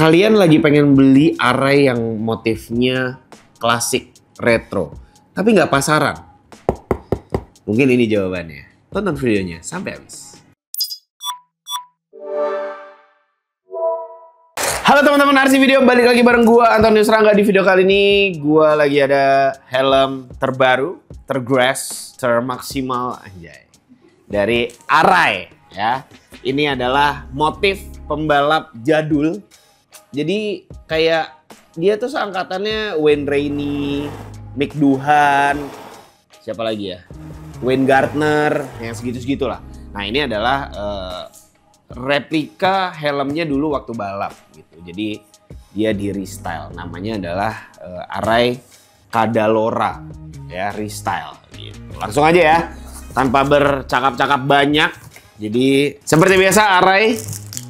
Kalian lagi pengen beli Arai yang motifnya klasik retro, tapi nggak pasaran? Mungkin ini jawabannya. Tonton videonya sampai habis. Halo teman-teman RC Video, balik lagi bareng gua Antonius Rangga. Di video kali ini gua lagi ada helm terbaru, tergrass, termaksimal anjay, dari Arai ya. Ini adalah motif pembalap jadul. Jadi kayak dia tuh seangkatannya Wayne Rainey, Mick Doohan, siapa lagi ya? Wayne Gardner, yang segitu-segitu lah. Nah ini adalah replika helmnya dulu waktu balap gitu. Jadi dia di restyle, namanya adalah Arai Cadalora ya, restyle gitu. Langsung aja ya, tanpa bercakap-cakap banyak. Jadi seperti biasa Arai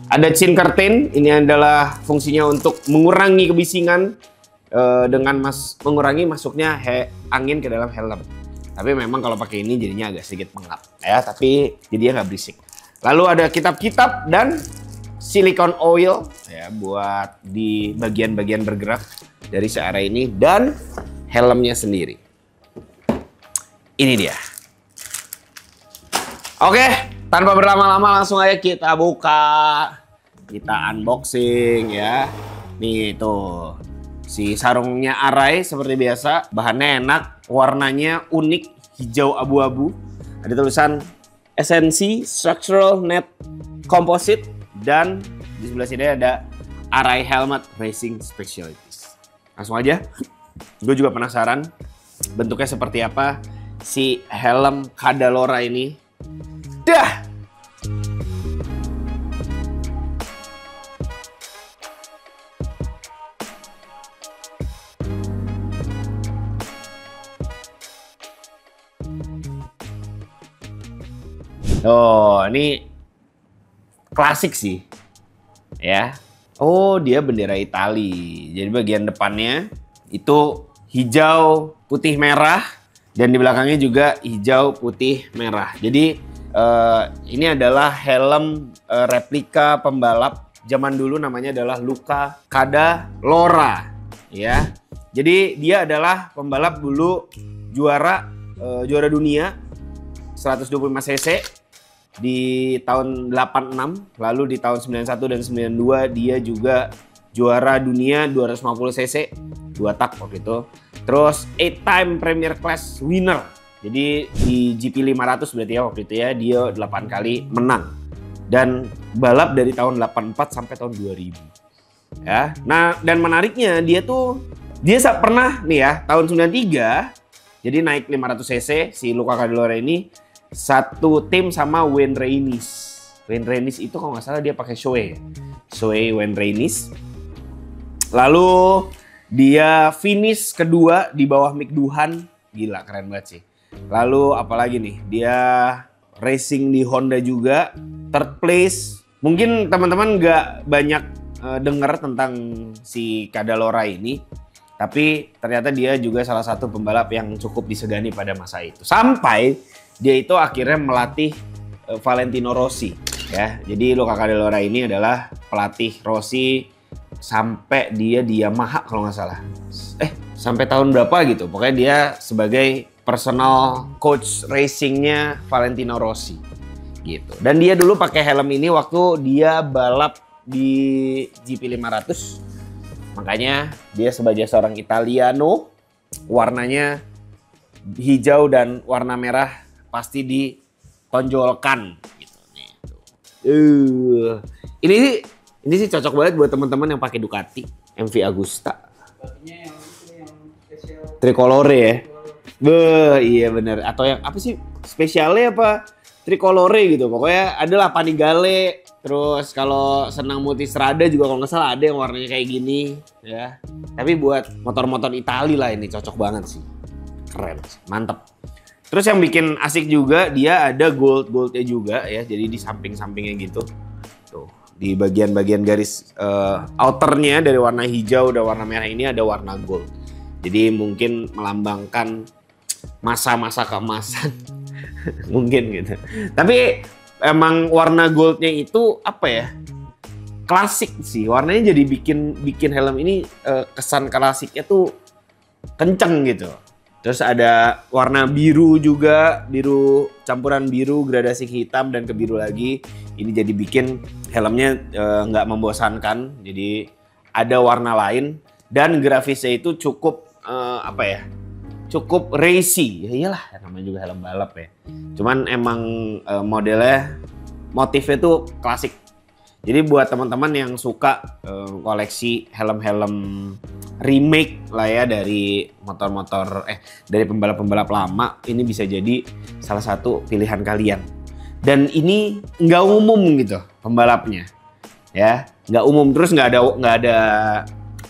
ada chin curtain. Ini adalah fungsinya untuk mengurangi kebisingan dengan mengurangi masuknya angin ke dalam helm. Tapi memang kalau pakai ini jadinya agak sedikit pengap ya, tapi jadinya nggak berisik. Lalu ada kitab-kitab dan silicone oil ya buat di bagian-bagian bergerak dari si Arai ini, dan helmnya sendiri. Ini dia. Oke, tanpa berlama-lama langsung aja kita buka, kita unboxing ya. Nih tuh si sarungnya Arai seperti biasa, bahannya enak, warnanya unik, hijau abu-abu. Ada tulisan SNC Structural Net Composite, dan di sebelah sini ada Arai Helmet Racing Specialties. Langsung aja, gue juga penasaran bentuknya seperti apa si helm Cadalora ini. Dah. Oh, ini klasik sih. Ya. Oh, dia bendera Itali. Jadi bagian depannya itu hijau, putih, merah, dan di belakangnya juga hijau, putih, merah. Jadi ini adalah helm replika pembalap zaman dulu, namanya adalah Luca Cadalora ya. Jadi dia adalah pembalap dulu juara dunia 125 cc di tahun 86, lalu di tahun 91 dan 92 dia juga juara dunia 250 cc 2 tak waktu itu. Terus 8-time Premier Class winner. Jadi di GP 500 berarti ya waktu itu ya, dia 8 kali menang. Dan balap dari tahun 84 sampai tahun 2000. Ya. Nah, dan menariknya dia pernah nih ya, tahun 93 jadi naik 500 cc si Luca Cadalora ini satu tim sama Wayne Rainey. Wayne Rainey itu kalau nggak salah dia pakai Shoei. Shoei Wayne Rainey. Lalu dia finish kedua di bawah Mick Doohan. Gila, keren banget sih. Lalu apalagi nih, dia racing di Honda juga, third place. Mungkin teman-teman nggak banyak dengar tentang si Cadalora ini, tapi ternyata dia juga salah satu pembalap yang cukup disegani pada masa itu. Sampai dia itu akhirnya melatih Valentino Rossi ya. Jadi Luca Cadalora ini adalah pelatih Rossi sampai dia di Yamaha kalau nggak salah. Sampai tahun berapa gitu. Pokoknya dia sebagai personal coach racingnya Valentino Rossi gitu. Dan dia dulu pakai helm ini waktu dia balap di GP 500. Makanya dia sebagai seorang Italiano, warnanya hijau dan warna merah pasti ditonjolkan gitu. Ini sih cocok banget buat teman-teman yang pakai Ducati MV Agusta. Tricolore ya. Iya bener. Atau yang apa sih, spesialnya apa Tricolore gitu. Pokoknya adalah Panigale. Terus kalau senang Multistrada juga kalau nggak salah ada yang warnanya kayak gini ya. Tapi buat motor-motor Itali lah ini cocok banget sih. Keren, mantep. Terus yang bikin asik juga dia ada goldnya juga ya. Jadi di samping-sampingnya gitu. Tuh, di bagian-bagian garis outernya dari warna hijau dan warna merah ini ada warna gold. Jadi mungkin melambangkan masa-masa keemasan mungkin gitu. Tapi emang warna goldnya itu apa ya, klasik sih. Warnanya jadi bikin helm ini kesan klasiknya tuh kenceng gitu. Terus ada warna biru juga, biru campuran biru, gradasi hitam dan ke biru lagi. Ini jadi bikin helmnya nggak membosankan. Jadi ada warna lain dan grafisnya itu cukup cukup racy. Ya iyalah, namanya juga helm balap ya. Cuman emang motifnya tuh klasik. Jadi buat teman-teman yang suka koleksi helm-helm remake lah ya dari dari pembalap-pembalap lama, ini bisa jadi salah satu pilihan kalian. Dan ini nggak umum gitu pembalapnya, ya nggak umum, terus nggak ada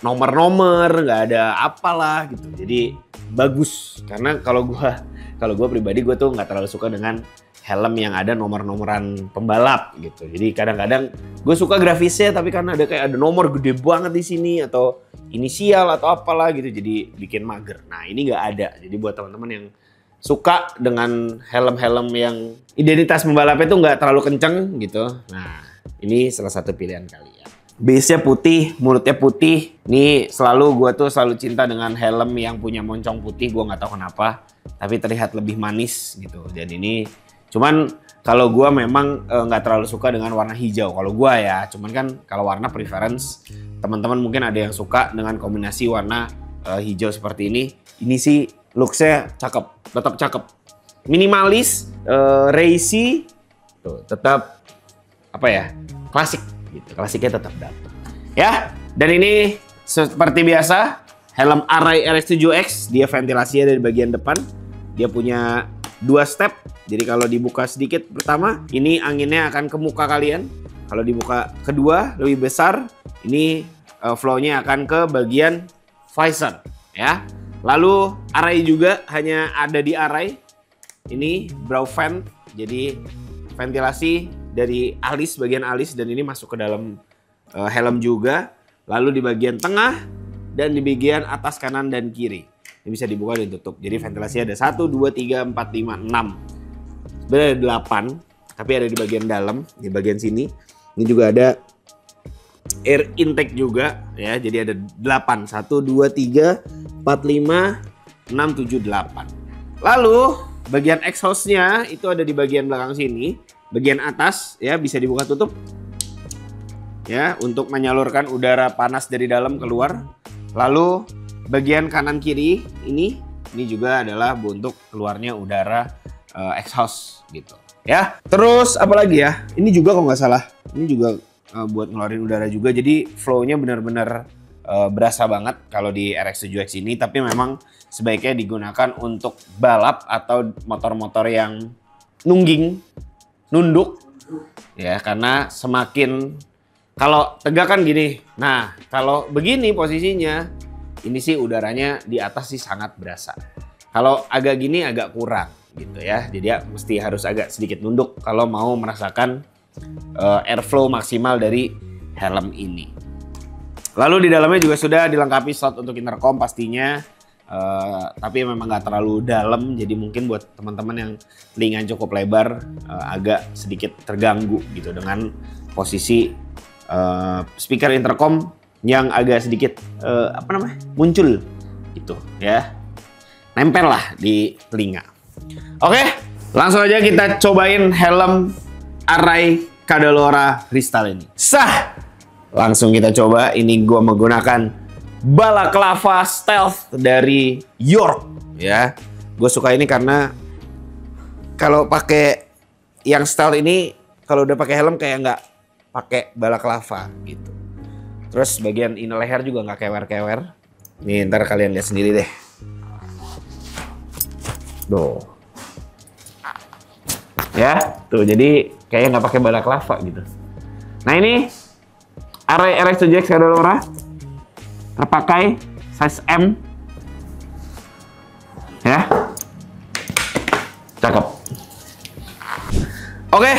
nomor-nomor, nggak ada apalah gitu. Jadi bagus karena kalau gue pribadi gue tuh nggak terlalu suka dengan helm yang ada nomor-nomoran pembalap gitu. Jadi kadang-kadang gue suka grafisnya tapi karena ada nomor gede banget di sini atau inisial atau apalah gitu, jadi bikin mager. Nah ini nggak ada. Jadi buat teman-teman yang suka dengan helm-helm yang identitas pembalapnya itu nggak terlalu kenceng gitu, nah ini salah satu pilihan kalian. Base-nya putih, mulutnya putih. Ini gue tuh selalu cinta dengan helm yang punya moncong putih. Gue nggak tahu kenapa, tapi terlihat lebih manis gitu. Dan ini cuman kalau gue memang nggak terlalu suka dengan warna hijau. Kalau gue ya, cuman kan kalau warna preference, teman-teman mungkin ada yang suka dengan kombinasi warna hijau seperti ini. Ini sih looks-nya cakep, tetap cakep. Minimalis, racy, tuh tetap klasik gitu. Klasiknya tetap dapat. Ya, dan ini seperti biasa helm Arai RX7X, dia ventilasinya dari bagian depan. Dia punya 2 step. Jadi kalau dibuka sedikit pertama, ini anginnya akan ke muka kalian. Kalau dibuka kedua lebih besar, ini flow-nya akan ke bagian visor ya. Lalu Arai juga hanya ada di Arai. Ini brow vent, jadi ventilasi dari alis, bagian alis, dan ini masuk ke dalam helm juga. Lalu di bagian tengah dan di bagian atas kanan dan kiri. Ini bisa dibuka dan tutup. Jadi ventilasinya ada 1, 2, 3, 4, 5, 6. Sebenarnya ada 8, tapi ada di bagian dalam, di bagian sini. Ini juga ada air intake juga ya. Jadi ada 8. 1, 2, 3, 4, 5, 6, 7, 8. Lalu bagian exhaustnya itu ada di bagian belakang sini. Bagian atas ya bisa dibuka tutup. Ya, untuk menyalurkan udara panas dari dalam keluar. Lalu bagian kanan kiri ini juga adalah untuk keluarnya udara exhaust gitu ya. Terus apalagi ya, ini juga kalau nggak salah ini juga buat ngeluarin udara juga, jadi flow-nya benar-benar berasa banget kalau di RX7X ini. Tapi memang sebaiknya digunakan untuk balap atau motor-motor yang nunduk ya, karena semakin kalau tegak kan gini, nah kalau begini posisinya ini sih udaranya di atas sih sangat berasa. Kalau agak gini agak kurang gitu ya. Jadi ya mesti harus agak sedikit nunduk kalau mau merasakan airflow maksimal dari helm ini. Lalu di dalamnya juga sudah dilengkapi slot untuk intercom pastinya. Tapi memang nggak terlalu dalam, jadi mungkin buat teman-teman yang telinga cukup lebar agak sedikit terganggu gitu dengan posisi speaker intercom yang agak sedikit muncul gitu ya, nempel lah di telinga. Oke, langsung aja kita cobain helm Arai Cadalora Crystal ini. Langsung kita coba. Ini gua menggunakan Balaclava Stealth dari York ya. Gue suka ini karena kalau pakai yang stealth ini, kalau udah pakai helm kayak nggak pakai balaclava gitu. Terus bagian ini leher juga nggak kewer-kewer. Nih ntar kalian lihat sendiri deh. Tuh. Ya, tuh jadi kayak nggak pakai balaclava gitu. Nah ini Arai RX7X Cadalora terpakai size M. Ya. Cakep. Oke.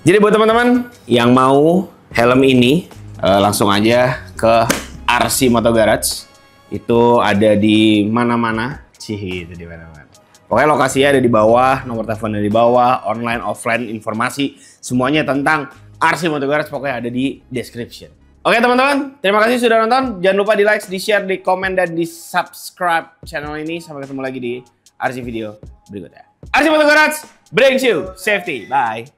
Jadi buat teman-teman yang mau helm ini langsung aja ke RC Moto Garage. Itu ada di mana-mana. Itu di mana-mana. Pokoknya lokasinya ada di bawah, nomor teleponnya di bawah, online, offline, informasi semuanya tentang RC Moto Garage pokoknya ada di description. Oke teman-teman, terima kasih sudah nonton. Jangan lupa di like, di share, di komen, dan di subscribe channel ini. Sampai ketemu lagi di RC video berikutnya. RC Moto Garage brings you safety. Bye.